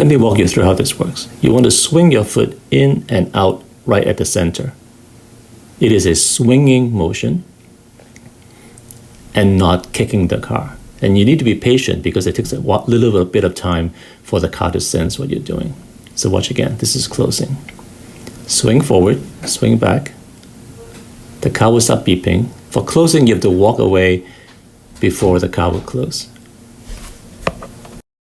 Let me walk you through how this works. You want to swing your foot in and out right at the center. It is a swinging motion and not kicking the car. And you need to be patient because it takes a little bit of time for the car to sense what you're doing. So watch again. This is closing. Swing forward, swing back. The car will stop beeping. For closing, you have to walk away before the car will close.